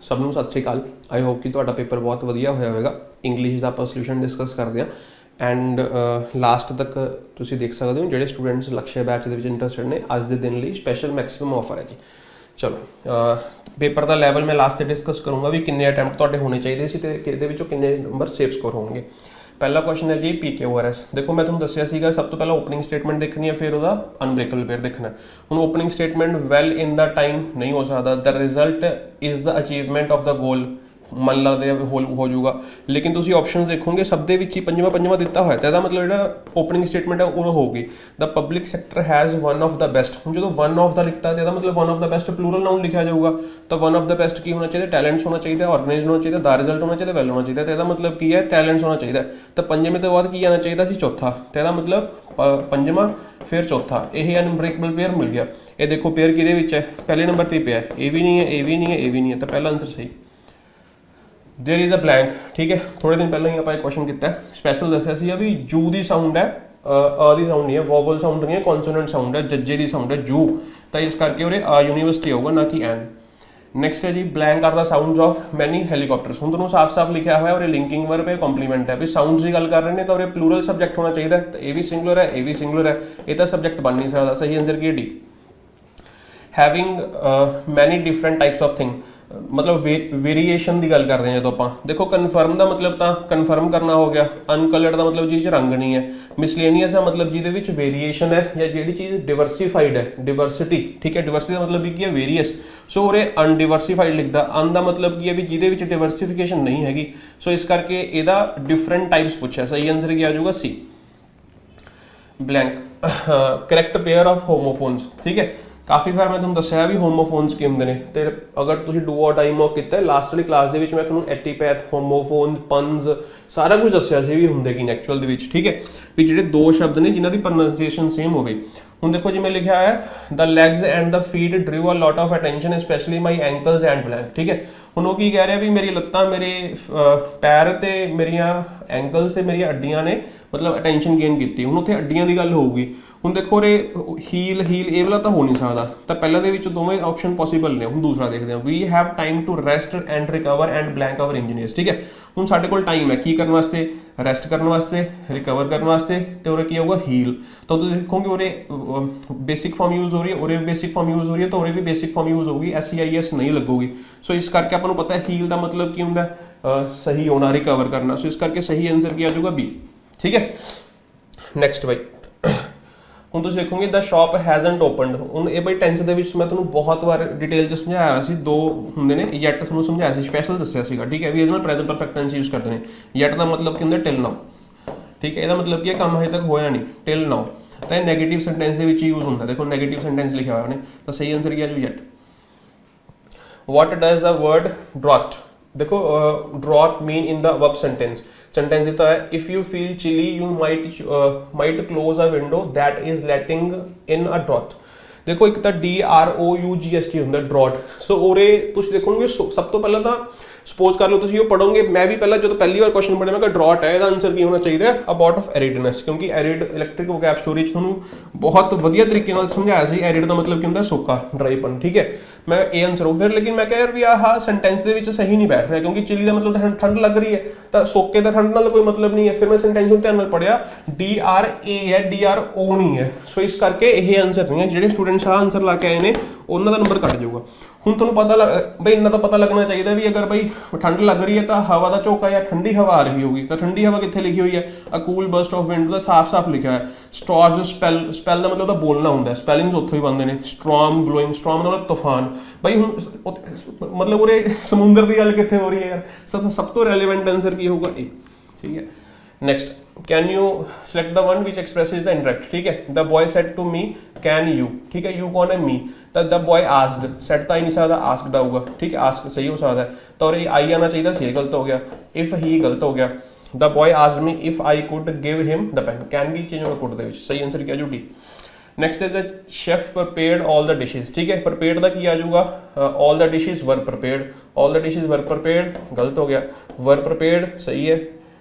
ਸਭ ਨੂੰ ਸਤਿ ਸ਼੍ਰੀ ਅਕਾਲ। ਆਈ ਹੋਪ ਕਿ ਤੁਹਾਡਾ ਪੇਪਰ ਬਹੁਤ ਵਧੀਆ ਹੋਇਆ ਹੋਵੇਗਾ। ਇੰਗਲਿਸ਼ ਦਾ ਆਪਾਂ ਸੋਲੂਸ਼ਨ ਡਿਸਕਸ ਕਰਦੇ ਹਾਂ ਐਂਡ ਲਾਸਟ ਤੱਕ ਤੁਸੀਂ ਦੇਖ ਸਕਦੇ ਹੋ। ਜਿਹੜੇ ਸਟੂਡੈਂਟਸ ਲਕਸ਼ਯ ਬੈਚ ਦੇ ਵਿੱਚ ਇੰਟਰਸਟਡ ਨੇ, ਅੱਜ ਦੇ ਦਿਨ ਲਈ ਸਪੈਸ਼ਲ ਮੈਕਸਿਮਮ ਆਫਰ ਹੈ ਜੀ। ਚਲੋ ਪੇਪਰ ਦਾ ਲੈਵਲ ਮੈਂ ਲਾਸਟ ਤੇ ਡਿਸਕਸ ਕਰੂੰਗਾ ਵੀ ਕਿੰਨੇ ਅਟੈਂਪਟ ਤੁਹਾਡੇ ਹੋਣੇ ਚਾਹੀਦੇ ਸੀ ਤੇ ਇਹਦੇ ਵਿੱਚੋਂ ਕਿੰਨੇ ਨੰਬਰ ਸੇਫ ਸਕੋਰ ਹੋਣਗੇ। ਪਹਿਲਾ ਕੁਐਸਚਨ ਹੈ ਜੀ PQRS। ਦੇਖੋ ਮੈਂ ਤੁਹਾਨੂੰ ਦੱਸਿਆ ਸੀਗਾ ਸਭ ਤੋਂ ਪਹਿਲਾਂ ਓਪਨਿੰਗ ਸਟੇਟਮੈਂਟ ਦੇਖਣੀ ਹੈ, ਫਿਰ ਉਹਦਾ ਅਨਬ੍ਰੇਕੇਬਲ ਪੇਅਰ ਦੇਖਣਾ। ਹੁਣ opening statement well in the time ਨਹੀਂ ਹੋ ਸਕਦਾ। The result is the achievement of the goal ਮਨ ਲੱਗਦਾ ਹੋ ਜਾਊਗਾ, ਲੇਕਿਨ ਤੁਸੀਂ ਆਪਸ਼ਨਸ ਦੇਖੋਗੇ ਸਭ ਦੇ ਵਿੱਚ ਹੀ ਪੰਜਵਾਂ ਦਿੱਤਾ ਹੋਇਆ ਤਾਂ ਇਹਦਾ ਮਤਲਬ ਜਿਹੜਾ ਓਪਨਿੰਗ ਸਟੇਟਮੈਂਟ ਹੈ ਉਹ ਹੋਊਗੀ the public sector has one of the best. ਹੁਣ ਜਦੋਂ ਵਨ ਆਫ ਦਾ ਲਿਖਤਾ ਤਾਂ ਇਹਦਾ ਮਤਲਬ one of the best plural noun ਲਿਖਿਆ ਜਾਊਗਾ। ਤਾਂ ਵਨ ਆਫ ਦ ਬੈਸਟ ਕੀ ਹੋਣਾ ਚਾਹੀਦਾ? ਟੈਲੈਂਟਸ ਹੋਣਾ ਚਾਹੀਦਾ, ਆਰਗੇਨਾਈਜ਼ਡ ਹੋਣਾ ਚਾਹੀਦਾ, ਦਾ ਰਿਜ਼ਲਟ ਹੋਣਾ ਚਾਹੀਦਾ, ਵੈਲ ਹੋਣਾ ਚਾਹੀਦਾ। ਤਾਂ ਇਹਦਾ ਮਤਲਬ ਕੀ ਹੈ? ਟੈਲੈਂਟਸ ਹੋਣਾ ਚਾਹੀਦਾ। ਤਾਂ ਪੰਜਵੇਂ ਤੋਂ ਬਾਅਦ ਕੀ ਆਉਣਾ ਚਾਹੀਦਾ ਸੀ? ਚੌਥਾ। ਤਾਂ ਇਹਦਾ ਮਤਲਬ ਪੰਜਵਾਂ ਫਿਰ ਚੌਥਾ, ਇਹ ਅਨਬ੍ਰੇਕੇਬਲ ਪੇਅਰ ਮਿਲ ਗਿਆ। ਇਹ ਦੇਖੋ ਪੇਅਰ ਕਿਹਦੇ ਵਿੱਚ ਹੈ? ਪਹਿਲੇ ਨੰਬਰ ਤੇ ਪਿਆ। ਇਹ ਵੀ ਨਹੀਂ ਹੈ, ਇਹ ਵੀ ਨਹੀਂ ਹੈ, ਇਹ ਵੀ ਨਹੀਂ ਹੈ। ਤਾਂ ਪਹਿਲਾ ਆਨਸਰ ਸਹੀ। There is a blank. ठीक है, थोड़े दिन पहले ही आप एक क्वेश्चन किया स्पैशल दसिया सी भी जू की साउंड है, अ दी साउंड नहीं है, वोवल साउंड नहीं है, कॉन्सोनेंट साउंड है, जज्जे की साउंड है जू। तो इस करके उरे यूनिवर्सिटी होगा ना कि एन। नैक्सट है जी blank are the sounds of many helicopters. हुण तुहानूं साफ साफ लिखा हुआ है और लिंकिंग वर्ब है, कॉम्प्लीमेंट है भी साउंड्स की गल कर रहे हैं तो प्लूरल सबजैक्ट होना चाहिए। तो ये भी सिंगुलर है, ये भी सिंगुलर है, ये तो सबजैक्ट बन नहीं सकता। सही आंसर की है D. Having many different types of thing, मतलब वेरीएशन की गल कर रहे हैं जो आप देखो। कन्फर्म का मतलब तो कन्फर्म करना हो गया, अनकलर्ड का मतलब जिस रंग नहीं है, मिसलेनियस का मतलब जिहदे वेरीएशन है या जिहड़ी चीज़ डिवर्सीफाइड है, डिवर्सिटी। ठीक है, डिवर्सिटी का मतलब भी की है वेरीयस। सो उरे अनडिवर्सीफाइड लिखता, अन का मतलब की है भी जिहदे डिवर्सीफिकेशन नहीं हैगी। सो इस करके इहदा डिफरेंट टाइप्स पूछा। सही आंसर क्या आ जाऊगा? C blank. Correct pair of homophones. ठीक है, काफ़ी बार मैं तुहानूं दस्सिया भी होमोफोन्स की होंदे ने। ते अगर तुसीं डू और डाई मॉक कीता लास्ट वाली क्लास दे विच मैं तुहानूं एटीपैथ, होमोफोन, पंज सारा कुछ दस्सिया सी भी हुंदे की एक्चुअल दे विच। ठीक है, भी जिहड़े दो शब्द ने जिन्हां दी प्रोनाउंसिएशन सेम होवे। हुण देखो जी मैं लिखा है the legs and the feet drew a lot of attention especially my ankles and blank. ठीक है, हुण ओह की कह रहा भी मेरी लत्तां, मेरे पैर ते मेरियां एंकल्स ते मेरियां हड्डियां ने मतलब अटेंशन गेन की। हुण उत्थे हड्डियां की गल होगी। हुण देखो रे हील ये वाला तो हो नहीं सकता। तो पहले दे विच दोवें ऑप्शन पॉसीबल ने। हुण दूसरा देखते हैं, we have time to rest and recover and blank our engineers. ठीक है, हुण साडे कोल टाइम है की करने वास्ते? रेस्ट करने वास्ते, रिकवर करने वास्ते, तो उरे की होगा? हील। तो तुसीं देखोगे उरे बेसिक फॉर्म यूज़ हो रही है, उरे बेसिक फॉर्म यूज़ हो रही है, तो उरे भी बेसिक फॉर्म यूज़ होगी, SEIS नहीं लगूगी। सो इस करके आपां नूं पता है हील का मतलब की हुंदा सही होना, रिकवर करना। सो इस करके सही आंसर की आ जाऊगा बी। ठीक है, नैक्सट भाई ਹੁਣ ਤੁਸੀਂ ਦੇਖੋਗੇ द शॉप हैजंट ओपनड। ਹੁਣ ਇਹ ਬਈ ਟੈਂਸ ਦੇ ਵਿੱਚ ਮੈਂ ਤੁਹਾਨੂੰ ਬਹੁਤ ਵਾਰ ਡਿਟੇਲ 'ਚ ਸਮਝਾਇਆ ਸੀ। ਦੋ ਹੁੰਦੇ ਨੇ, ਯੈਟ ਤੁਹਾਨੂੰ ਸਮਝਾਇਆ ਸੀ, ਸਪੈਸ਼ਲ ਦੱਸਿਆ ਸੀਗਾ। ਠੀਕ ਹੈ, ਵੀ ਇਹਦੇ ਨਾਲ ਪ੍ਰੈਜ਼ੈਂਟ ਪਰਫੈਕਟ ਟੈਂਸ ਯੂਜ਼ ਕਰਦੇ ਨੇ। ਯੈਟ ਦਾ ਮਤਲਬ ਕੀ ਹੁੰਦਾ? ਟਿਲ ਨਾਓ। ਠੀਕ ਹੈ, ਇਹਦਾ ਮਤਲਬ ਕੀ ਹੈ? ਕੰਮ ਹਜੇ ਤੱਕ ਹੋਇਆ ਨਹੀਂ, ਟਿਲ ਨਾਓ। ਤਾਂ ਇਹ ਨੈਗੇਟਿਵ ਸੈਂਟੈਂਸ ਦੇ ਵਿੱਚ ਯੂਜ਼ ਹੁੰਦਾ। ਦੇਖੋ ਨੈਗੇਟਿਵ ਸੈਂਟੈਂਸ ਲਿਖਿਆ ਹੋਇਆ ਉਹਨੇ, ਤਾਂ ਸਹੀ ਆਨਸਰ ਕੀ ਆ ਜੂ? Yet. What does the word drought? देखो drought mean in the verb sentence. Sentence इतना है if you feel chilly you might close a window that is letting in a draught. देखो एक तो DROUGST होंगे ड्रॉट। सो उरे तुम देखोगे सब तो पहले तो सपोज कर लो तुम पढ़ोगे, मैं भी पहले जो पहली बार क्वेश्चन पढ़िया मैं ड्रॉट है, इसका आंसर की होना चाहिए? अबाउट ऑफ एरिडनेस, क्योंकि एरिड इलैक्ट्रिक वोकैब स्टोरी थोड़ा बहुत वधिया तरीके समझाया से। एरिड का मतलब की होंगे सोका, ड्राईपन। ठीक है, मैं ये आंसर हो फिर, लेकिन मैं कह यार भी आह सेंटेंस के सही नहीं बैठ रहा, क्योंकि चिली का मतलब ठंड लग रही है, तो सोके का ठंड नाल कोई मतलब नहीं है। फिर मैं सेंटेंस में ध्यान पढ़िया DRA है, DRO नहीं है। सो इस करके ये आंसर नहीं है। जो स्टूडेंट्स आ आंसर ला के आए हैं उन्होंने नंबर कट जाऊगा। हुण तुहानूं पता बई इन्ना तो पता लगना चाहिए भी अगर बई ठंड लग रही है तो हवा का झोंका या ठंडी हवा आ रही होगी। तो ठंडी हवा कित्थे लिखी हुई है? A cool burst of wind, तो साफ साफ लिखा है। स्टॉर्ज स्पैल, स्पैल का मतलब तो बोलना होंगे, स्पैलिंग्स उत्थों ही बनते हैं। स्ट्रॉम ब्लोइंग, स्ट्रॉम का मतलब तूफान। बई हुण मतलब उरे समुंदर की गल कित्थे हो रही है यार? सब तो रेलीवेंट आंसर की होगा ए। ठीक है, next can you select the one which expresses the interact. ठीक है, the boy said to me can you. ठीक है, यू कौन है? मी। तो द बॉय आस्क्ड, सेट तो ही नहीं सकता, आस्क्ड आऊगा। ठीक है, आस्क सही हो सकता है, तो और आई आना चाहिए सी गलत हो गया। इफ ही गलत हो गया। The boy asked me if I could give him the pen. Can की चेंज होगा कुड दे विच। सही आंसर क्या D. Next is the chef prepared all the dishes. ठीक है, प्रिपेयर्ड का की आ जाऊगा all the dishes were prepared. All the dishes were prepared गलत हो गया। वर प्रिपेयर्ड सही है,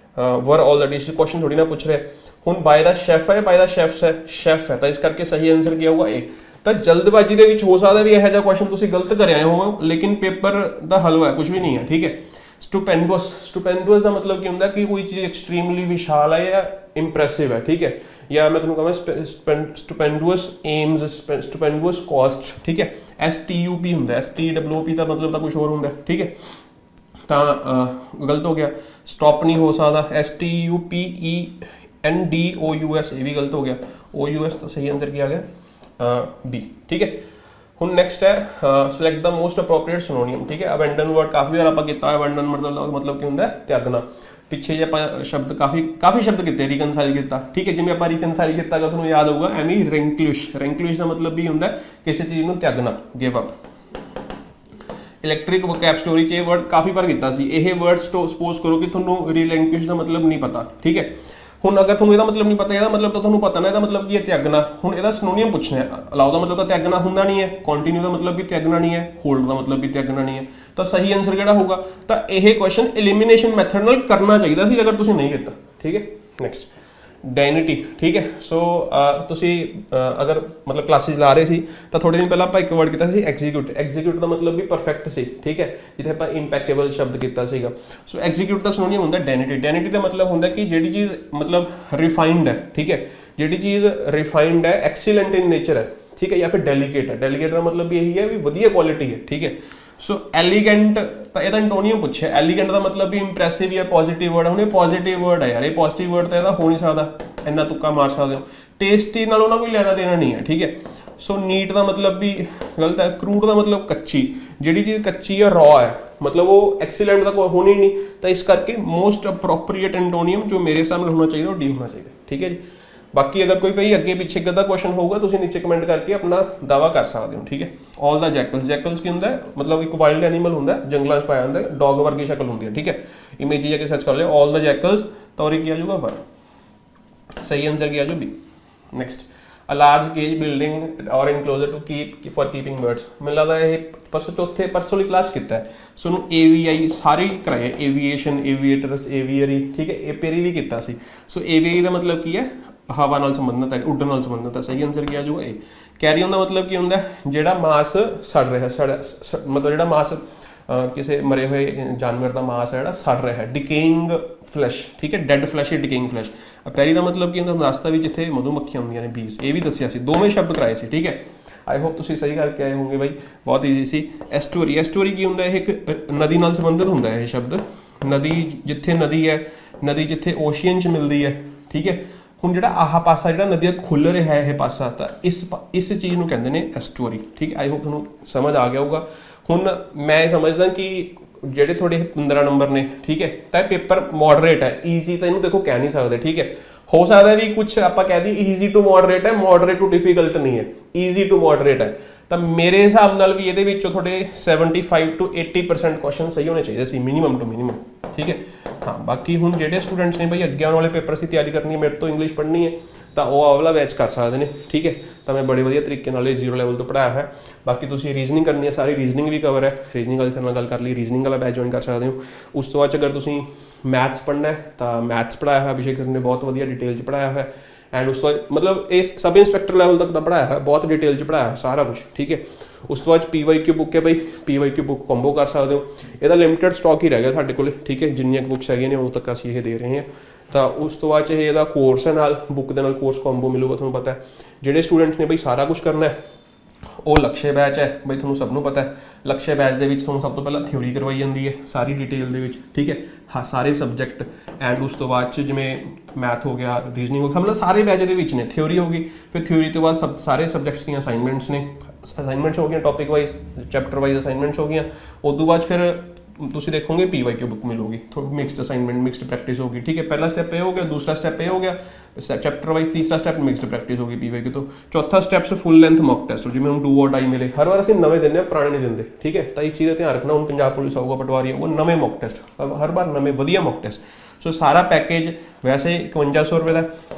were all the dishes question थोड़ी ना पूछ रहे। हुण बाय द शेफ है, बाय द शेफ्स है, शेफ है, तो इस करके सही आंसर क्या होगा ए। ਤਾਂ ਜਲਦਬਾਜ਼ੀ ਦੇ ਵਿੱਚ ਹੋ ਸਕਦਾ ਵੀ ਇਹੋ ਜਿਹਾ ਕੁਐਸਚਨ ਤੁਸੀਂ ਗਲਤ ਕਰ ਆਏ ਹੋ, ਲੇਕਿਨ ਪੇਪਰ ਦਾ ਹਲਵਾ ਹੈ, ਕੁਝ ਵੀ ਨਹੀਂ ਹੈ, ਠੀਕ ਹੈ। ਸਟੂਪੈਂਡੂਅਸ ਦਾ ਮਤਲਬ ਕੀ ਹੁੰਦਾ ਕਿ ਕੋਈ ਚੀਜ਼ ਐਕਸਟ੍ਰੀਮਲੀ ਵਿਸ਼ਾਲ ਹੈ ਜਾਂ ਇੰਪ੍ਰੈਸਿਵ ਹੈ, ਠੀਕ ਹੈ। ਜਾਂ ਮੈਂ ਤੁਹਾਨੂੰ ਕਹਾਂ ਸਟੂਪੈਂਡੂਅਸ ਏਮਸ, ਸਟੂਪੈਂਡੂਅਸ ਕੋਸਟ, ਠੀਕ ਹੈ। STUP ਹੁੰਦਾ, STWOP ਦਾ ਮਤਲਬ ਤਾਂ ਕੁਝ ਹੋਰ ਹੁੰਦਾ, ਠੀਕ ਹੈ। ਤਾਂ ਗਲਤ ਹੋ ਗਿਆ, ਸਟਾਪ ਨਹੀਂ ਹੋ ਸਕਦਾ, STUPENDOUS ਇਹ ਵੀ ਗਲਤ ਹੋ ਗਿਆ, OUS ਤਾਂ ਸਹੀ ਆਂਸਰ ਕੀ ਆ ਗਿਆ B, ਠੀਕ ਹੈ। ਹੁਣ ਨੈਕਸਟ ਹੈ ਸਿਲੈਕਟ ਦਾ ਮੋਸਟ ਅਪਰੋਪਰੀਏਟ ਸਿਨੋਨੀਮ, ਠੀਕ ਹੈ। ਅਬੈਂਡਨ ਵਰਡ ਕਾਫੀ ਵਾਰ ਆਪਾਂ ਕੀਤਾ ਹੈ, ਅਬੈਂਡਨ ਮਤਲਬ ਕੀ ਹੁੰਦਾ ਤਿਆਗਣਾ। ਪਿੱਛੇ ਜੇ ਆਪਾਂ ਸ਼ਬਦ ਕਾਫੀ ਸ਼ਬਦ ਕੀਤੇ, ਰੀਕਨਸਾਈਲ ਕੀਤਾ, ਠੀਕ ਹੈ। ਜਿਵੇਂ ਆਪਾਂ ਰੀਕਨਸਾਈਲ ਕੀਤਾ ਗਾ ਤੁਹਾਨੂੰ ਯਾਦ ਹੋਊਗਾ, ਐਵੇਂ ਹੀ ਰੈਂਕਲਿਸ਼ ਦਾ ਮਤਲਬ ਵੀ ਹੁੰਦਾ ਕਿਸੇ ਚੀਜ਼ ਨੂੰ ਤਿਆਗਣਾ, give up. Electric vocab story 'ਚ ਇਹ ਵਰਡ ਕਾਫੀ ਵਾਰ ਕੀਤਾ ਸੀ। ਇਹ ਵਰਡ ਸਪੋਜ਼ ਕਰੋ ਕਿ ਤੁਹਾਨੂੰ ਰੀਲੈਂਕੁਇਸ਼ ਦਾ ਮਤਲਬ ਨਹੀਂ ਪਤਾ, ਠੀਕ ਹੈ। ਹੁਣ ਅਗਰ ਤੁਹਾਨੂੰ ਇਹਦਾ ਮਤਲਬ ਨਹੀਂ ਪਤਾ, ਇਹਦਾ ਮਤਲਬ ਤਾਂ ਤੁਹਾਨੂੰ ਪਤਾ ਨਾ, ਇਹਦਾ ਮਤਲਬ ਕੀ ਹੈ ਤਿਆਗਣਾ। ਹੁਣ ਇਹਦਾ ਸਿਨੋਨੀਮ ਪੁੱਛਣਾ ਹੈ। ਅਲਾਉ ਦਾ ਮਤਲਬ ਤਾਂ ਤਿਆਗਣਾ ਹੁੰਦਾ ਨਹੀਂ ਹੈ, ਕੰਟੀਨਿਊ ਦਾ ਮਤਲਬ ਵੀ ਤਿਆਗਣਾ ਨਹੀਂ ਹੈ, ਹੋਲਡ ਦਾ ਮਤਲਬ ਵੀ ਤਿਆਗਣਾ ਨਹੀਂ ਹੈ। ਤਾਂ ਸਹੀ ਆਨਸਰ ਕਿਹੜਾ ਹੋਊਗਾ? ਤਾਂ ਇਹ ਕੁਐਸਚਨ ਐਲੀਮੀਨੇਸ਼ਨ ਮੈਥਡ ਨਾਲ ਕਰਨਾ ਚਾਹੀਦਾ ਸੀ, ਅਗਰ ਤੁਸੀਂ ਨਹੀਂ ਕੀਤਾ, ਠੀਕ ਹੈ। ਨੈਕਸਟ ਡਾਇਨਿਟੀ, ਠੀਕ ਹੈ। ਸੋ ਤੁਸੀਂ ਅਗਰ ਮਤਲਬ ਕਲਾਸਿਸ ਲਾ ਰਹੇ ਸੀ ਤਾਂ ਥੋੜੇ ਦਿਨ ਪਹਿਲਾਂ ਆਪਾਂ ਇੱਕ ਵਰਡ ਕੀਤਾ ਸੀ ਐਗਜ਼ੀਕਿਊਟ ਦਾ ਮਤਲਬ ਵੀ ਪਰਫੈਕਟ ਸੀ, ਠੀਕ ਹੈ। ਜਿੱਥੇ ਆਪਾਂ ਇੰਪੈਕੇਬਲ ਸ਼ਬਦ ਕੀਤਾ ਸੀਗਾ। ਸੋ ਐਗਜ਼ੀਕਿਊਟ ਦਾ ਸਿਨੋਨੀਮ ਹੁੰਦਾ ਡਾਇਨਿਟੀ ਦਾ ਮਤਲਬ ਹੁੰਦਾ ਕਿ ਜਿਹੜੀ ਚੀਜ਼ ਮਤਲਬ ਰਿਫਾਈਨਡ ਹੈ, ਠੀਕ ਹੈ। ਜਿਹੜੀ ਚੀਜ਼ ਰਿਫਾਈਨਡ ਹੈ, ਐਕਸੀਲੈਂਟ ਇਨ ਨੇਚਰ ਹੈ, ਠੀਕ ਹੈ, ਜਾਂ ਫਿਰ ਡੈਲੀਕੇਟ ਹੈ। ਡੈਲੀਕੇਟ ਦਾ ਮਤਲਬ ਵੀ ਇਹੀ ਹੈ ਵੀ ਵਧੀਆ ਕੁਆਲਿਟੀ ਹੈ, ਠੀਕ ਹੈ। ਸੋ ਐਲੀਗੈਂਟ ਤਾਂ ਇਹਦਾ ਐਂਟੋਨੀਅਮ ਪੁੱਛਿਆ। ਐਲੀਗੈਂਟ ਦਾ ਮਤਲਬ ਵੀ ਇੰਪ੍ਰੈਸਿਵ ਜਾਂ ਪੋਜ਼ਿਟਿਵ ਵਰਡ ਹੈ। ਹੁਣ ਇਹ ਪੋਜ਼ਿਟਿਵ ਵਰਡ ਹੈ ਯਾਰ, ਇਹ ਪੋਜ਼ਿਟਿਵ ਵਰਡ ਤਾਂ ਇਹਦਾ ਹੋ ਨਹੀਂ ਸਕਦਾ, ਇੰਨਾ ਤੁੱਕਾ ਮਾਰ ਸਕਦੇ ਹੋ। ਟੇਸਟੀ ਨਾਲ ਉਹਨਾਂ ਕੋਈ ਲੈਣਾ ਦੇਣਾ ਨਹੀਂ ਹੈ, ਠੀਕ ਹੈ। ਸੋ ਨੀਟ ਦਾ ਮਤਲਬ ਵੀ ਗਲਤ ਹੈ। ਕਰੂਡ ਦਾ ਮਤਲਬ ਕੱਚੀ, ਜਿਹੜੀ ਚੀਜ਼ ਕੱਚੀ ਜਾਂ ਰॉ ਹੈ, ਮਤਲਬ ਉਹ ਐਕਸੀਲੈਂਟ ਦਾ ਕੋਈ ਹੋਣੀ ਨਹੀਂ। ਤਾਂ ਇਸ ਕਰਕੇ ਮੋਸਟ ਅਪਰੋਪਰੀਏਟ ਐਂਟੋਨੀਅਮ ਜੋ ਮੇਰੇ ਹਿਸਾਬ ਨਾਲ ਹੋਣਾ ਚਾਹੀਦਾ ਉਹ D ਹੋਣਾ ਚਾਹੀਦਾ, ਠੀਕ ਹੈ ਜੀ। ਬਾਕੀ ਅਗਰ ਕੋਈ ਭਾਈ ਅੱਗੇ ਪਿੱਛੇ ਦਾ ਕੁਐਸਚਨ ਹੋਊਗਾ ਤੁਸੀਂ ਨੀਚੇ ਕਮੈਂਟ ਕਰਕੇ ਆਪਣਾ ਦਾਵਾ ਕਰ ਸਕਦੇ ਹੋ, ਠੀਕ ਹੈ। ਆਲ ਦਾ ਜੈਕਲਸ ਕੀ ਹੁੰਦਾ? ਮਤਲਬ ਇੱਕ ਵਾਈਲਡ ਐਨੀਮਲ ਹੁੰਦਾ, ਜੰਗਲਾਂ 'ਚ ਪਾਇਆ ਹੁੰਦਾ, ਡੌਗ ਵਰਗੀ ਸ਼ਕਲ ਹੁੰਦੀ ਹੈ, ਠੀਕ ਹੈ। ਇਮੇਜ ਜਾ ਕੇ ਸਰਚ ਕਰ ਲਿਓ ਆਲ ਦਾ ਜੈਕਲਸ, ਤਾਂ ਔਰ ਕੀ ਆ ਜਾਊਗਾ ਪਰ ਸਹੀ ਆਨਸਰ ਕੀ ਆ ਜਾਊ B। Next a large cage building or enclosure to keep for keeping birds. ਮੈਨੂੰ ਲੱਗਦਾ ਇਹ ਪਰਸੋਂ ਵਾਲੀ ਕਲਾਸ ਕੀਤਾ ਹੈ। ਸੋ ਨੂੰ AVI ਸਾਰੇ ਕਰਾਏ, ਏਵੀਏਸ਼ਨ, ਏਵੀਏਟਰਸ, ਏਵੀਅਰੀ, ਠੀਕ ਹੈ। ਏਪੀਅਰੀ ਵੀ ਕੀਤਾ ਸੀ। ਸੋ AVI ਦਾ ਮਤਲਬ ਕੀ ਹੈ? ਹਵਾ ਨਾਲ ਸੰਬੰਧਿਤ ਹੈ, ਉੱਡਣ ਨਾਲ ਸੰਬੰਧਿਤ ਹੈ। ਸਹੀ ਆਨਸਰ ਕੀ ਆ ਜਾਊਗਾ A। ਕੈਰੀਓਨ ਦਾ ਮਤਲਬ ਕੀ ਹੁੰਦਾ? ਜਿਹੜਾ ਮਾਸ ਸੜ ਰਿਹਾ, ਮਤਲਬ ਜਿਹੜਾ ਮਾਸ ਕਿਸੇ ਮਰੇ ਹੋਏ ਜਾਨਵਰ ਦਾ ਮਾਸ ਹੈ ਜਿਹੜਾ ਸੜ ਰਿਹਾ ਹੈ, ਡਿਕੇਇੰਗ ਫਲੈਸ਼, ਠੀਕ ਹੈ। ਡੈਡ ਫਲੈਸ਼ ਜਾਂ ਡਿਕੇਇੰਗ ਫਲੈਸ਼। ਅਪੈਰੀ ਦਾ ਮਤਲਬ ਕੀ ਹੁੰਦਾ? ਨਾਸਤਾ ਵੀ ਜਿੱਥੇ ਮਧੂਮੱਖੀਆਂ ਹੁੰਦੀਆਂ ਨੇ, ਬੀਜ਼, ਇਹ ਵੀ ਦੱਸਿਆ ਸੀ। ਦੋਵੇਂ ਸ਼ਬਦ ਕਰਾਏ ਸੀ, ਠੀਕ ਹੈ। ਆਈ ਹੋਪ ਤੁਸੀਂ ਸਹੀ ਕਰਕੇ ਆਏ ਹੋਵੋਗੇ ਬਾਈ, ਬਹੁਤ ਈਜ਼ੀ ਸੀ। ਐਸਟੂਰੀ ਕੀ ਹੁੰਦਾ? ਇਹ ਇੱਕ ਨਦੀ ਨਾਲ ਸੰਬੰਧਿਤ ਹੁੰਦਾ ਹੈ ਇਹ ਸ਼ਬਦ। ਨਦੀ ਜਿੱਥੇ ਨਦੀ ਹੈ, ਨਦੀ ਜਿੱਥੇ ਓਸ਼ੀਅਨ 'ਚ ਮਿਲਦੀ ਹੈ, ਠੀਕ ਹੈ। ਹੁਣ ਜਿਹੜਾ ਆਹ ਪਾਸਾ ਜਿਹੜਾ ਨਦੀ ਦਾ ਖੁੱਲ੍ਹ ਰਿਹਾ ਹੈ ਇਹ ਪਾਸਾ, ਤਾਂ ਇਸ ਚੀਜ਼ ਨੂੰ ਕਹਿੰਦੇ ਨੇ ਐਸਟੂਰੀ, ਠੀਕ ਹੈ। ਆਈ ਹੋਪ ਤੁਹਾਨੂੰ ਸਮਝ ਆ ਗਿਆ ਹੋਊਗਾ। ਹੁਣ ਮੈਂ ਸਮਝਦਾ ਕਿ ਜਿਹੜੇ ਤੁਹਾਡੇ 15 ਨੰਬਰ ਨੇ, ਠੀਕ ਹੈ, ਤਾਂ ਇਹ ਪੇਪਰ ਮੋਡਰੇਟ ਹੈ। ਈਜ਼ੀ ਤਾਂ ਇਹਨੂੰ ਦੇਖੋ ਕਹਿ ਨਹੀਂ ਸਕਦੇ, ਠੀਕ ਹੈ। ਹੋ ਸਕਦਾ ਵੀ ਕੁਝ ਆਪਾਂ ਕਹਿ ਦਈਏ ਈਜ਼ੀ ਟੂ ਮੋਡਰੇਟ ਹੈ, ਮੋਡਰੇਟ ਟੂ ਡਿਫੀਕਲਟ ਨਹੀਂ ਹੈ, ਈਜ਼ੀ ਟੂ ਮੋਡਰੇਟ ਹੈ। ਤਾਂ ਮੇਰੇ ਹਿਸਾਬ ਨਾਲ ਵੀ ਇਹਦੇ ਵਿੱਚੋਂ ਤੁਹਾਡੇ 75 to 80% ਕੁਐਸਚਨ ਸਹੀ ਹੋਣੇ ਚਾਹੀਦੇ ਸੀ, ਮਿਨੀਮਮ ਟੂ ਮਿਨੀਮਮ, ਠੀਕ ਹੈ। ਹਾਂ, ਬਾਕੀ ਹੁਣ ਜਿਹੜੇ ਸਟੂਡੈਂਟਸ ਨੇ ਭਾਈ ਅੱਗੇ ਆਉਣ ਵਾਲੇ ਪੇਪਰ ਦੀ ਤਿਆਰੀ ਕਰਨੀ ਹੈ, ਮੇਰੇ ਤੋਂ ਇੰਗਲਿਸ਼ ਪੜ੍ਹਨੀ ਹੈ, ਤਾਂ ਉਹ ਆਹ ਵਾਲਾ ਬੈਚ ਕਰ ਸਕਦੇ ਨੇ, ਠੀਕ ਹੈ। ਤਾਂ ਮੈਂ ਬੜੇ ਵਧੀਆ ਤਰੀਕੇ ਨਾਲ ਇਹ 0 ਲੈਵਲ ਤੋਂ ਪੜ੍ਹਾਇਆ ਹੈ। ਬਾਕੀ ਤੁਸੀਂ ਰੀਜ਼ਨਿੰਗ ਕਰਨੀ ਹੈ, ਸਾਰੀ ਰੀਜ਼ਨਿੰਗ ਵੀ ਕਵਰ ਹੈ। ਰੀਜ਼ਨਿੰਗ ਵਾਲੇ ਸਰ ਨਾਲ ਗੱਲ ਕਰ ਲਈ, ਰੀਜ਼ਨਿੰਗ ਵਾਲਾ ਬੈਚ ਜੁਆਇਨ ਕਰ ਸਕਦੇ ਹੋ। ਉਸ ਤੋਂ ਬਾਅਦ ਅਗਰ ਤੁਸੀਂ ਮੈਥਸ ਪੜ੍ਹਨਾ ਹੈ ਤਾਂ ਮੈਥਸ ਪੜ੍ਹਾਇਆ ਹੋਇਆ ਅਭਿਸ਼ੇਕ ਸਰ ਨੇ, ਬਹੁਤ ਵਧੀਆ ਡਿਟੇਲ 'ਚ ਪੜ੍ਹਾਇਆ ਹੋਇਆ। ਐਂਡ ਉਸ ਤੋਂ ਬਾਅਦ ਮਤਲਬ ਇਹ ਸਬ ਇੰਸਪੈਕਟਰ ਲੈਵਲ ਤੱਕ ਦਾ ਪੜ੍ਹਾਇਆ ਹੈ, ਬਹੁਤ ਡਿਟੇਲ 'ਚ ਪੜ੍ਹਾਇਆ ਹੈ ਸਾਰਾ ਕੁਝ, ਠੀਕ ਹੈ। ਉਸ ਤੋਂ ਬਾਅਦ PYQ ਬੁੱਕ ਹੈ ਬਾਈ, PYQ ਬੁੱਕ ਕੰਬੋ ਕਰ ਸਕਦੇ ਹੋ। ਇਹਦਾ ਲਿਮਿਟਡ ਸਟਾਕ ਹੀ ਰਹਿ ਗਿਆ ਸਾਡੇ ਕੋਲ, ਠੀਕ ਹੈ। ਜਿੰਨੀਆਂ ਬੁੱਕਸ ਹੈਗੀਆਂ ਨੇ ਉਦੋਂ ਤੱਕ ਅਸੀਂ ਇਹ ਦੇ ਰਹੇ ਹਾਂ। ਤਾਂ ਉਸ ਤੋਂ ਬਾਅਦ ਇਹਦਾ ਕੋਰਸ ਹੈ, ਨਾਲ ਬੁੱਕ ਦੇ ਨਾਲ ਕੋਰਸ ਕੰਬੋ ਮਿਲੂਗਾ। ਤੁਹਾਨੂੰ ਪਤਾ ਹੈ ਜਿਹੜੇ ਸਟੂਡੈਂਟਸ ਨੇ ਬਾਈ ਸਾਰਾ ਕੁਝ ਕਰਨਾ ਹੈ ਉਹ ਲਕਸ਼ੇ ਬੈਚ ਹੈ ਬਾਈ, ਤੁਹਾਨੂੰ ਸਭ ਨੂੰ ਪਤਾ ਹੈ। ਲਕਸ਼ੇ ਬੈਚ ਦੇ ਵਿੱਚ ਤੁਹਾਨੂੰ ਸਭ ਤੋਂ ਪਹਿਲਾਂ ਥਿਊਰੀ ਕਰਵਾਈ ਜਾਂਦੀ ਹੈ ਸਾਰੀ ਡਿਟੇਲ ਦੇ ਵਿੱਚ, ਠੀਕ ਹੈ। ਹਾਂ, ਸਾਰੇ ਸਬਜੈਕਟ। ਐਂਡ ਉਸ ਤੋਂ ਬਾਅਦ 'ਚ ਜਿਵੇਂ ਮੈਥ ਹੋ ਗਿਆ, ਰੀਜ਼ਨਿੰਗ ਹੋ ਗਿਆ, ਮਤਲਬ ਸਾਰੇ ਬੈਚ ਦੇ ਵਿੱਚ ਨੇ। ਥਿਊਰੀ ਹੋ ਗਈ, ਫਿਰ ਥਿਊਰੀ ਤੋਂ ਬਾਅਦ ਸਾਰੇ ਸਬਜੈਕਟਸ ਦੀਆਂ ਅਸਾਈਨਮੈਂਟਸ ਨੇ, ਅਸਾਈਨਮੈਂਟਸ ਹੋ ਗਈਆਂ topic wise, chapter wise assignments ਹੋ ਗਈਆਂ। ਉਸ ਤੋਂ ਬਾਅਦ ਫਿਰ ਤੁਸੀਂ ਦੇਖੋਗੇ PYQ ਬੁੱਕ ਮਿਲੂਗੀ, ਮਿਕਸਡ ਅਸਾਈਨਮੈਂਟ, ਮਿਕਸਡ ਪ੍ਰੈਕਟਿਸ ਹੋਗੀ, ਠੀਕ ਹੈ। ਪਹਿਲਾ ਸਟੈਪ ਇਹ ਹੋ ਗਿਆ, ਦੂਸਰਾ ਸਟੈਪ ਇਹ ਹੋ ਗਿਆ ਚੈਪਟਰ ਵਾਈਜ਼, ਤੀਸਰਾ ਸਟੈਪ ਮਿਕਸਡ ਪ੍ਰੈਕਟਿਸ ਹੋਗੀ PYQ ਤੋਂ, ਚੌਥਾ steps full length mock test, ਜਿਵੇਂ ਹੁਣ ਡੂ ਔਰ ਡਾਈ ਮਿਲੇ। ਹਰ ਵਾਰ ਅਸੀਂ ਨਵੇਂ ਦਿੰਦੇ ਹਾਂ, ਪੁਰਾਣੇ ਨਹੀਂ ਦਿੰਦੇ, ਠੀਕ ਹੈ। ਤਾਂ ਇਸ ਚੀਜ਼ ਦਾ ਧਿਆਨ ਰੱਖਣਾ। ਹੁਣ ਪੰਜਾਬ ਪੁਲਿਸ ਆਊਗਾ, ਪਟਵਾਰੀ ਆਊਗਾ, ਨਵੇਂ ਮੌਕ ਟੈਸਟ, ਹਰ ਵਾਰ ਨਵੇਂ ਵਧੀਆ ਮੌਕ ਟੈਸਟ। ਸੋ ਸਾਰਾ ਪੈਕੇਜ ਵੈਸੇ 5100 ਰੁਪਏ ਦਾ।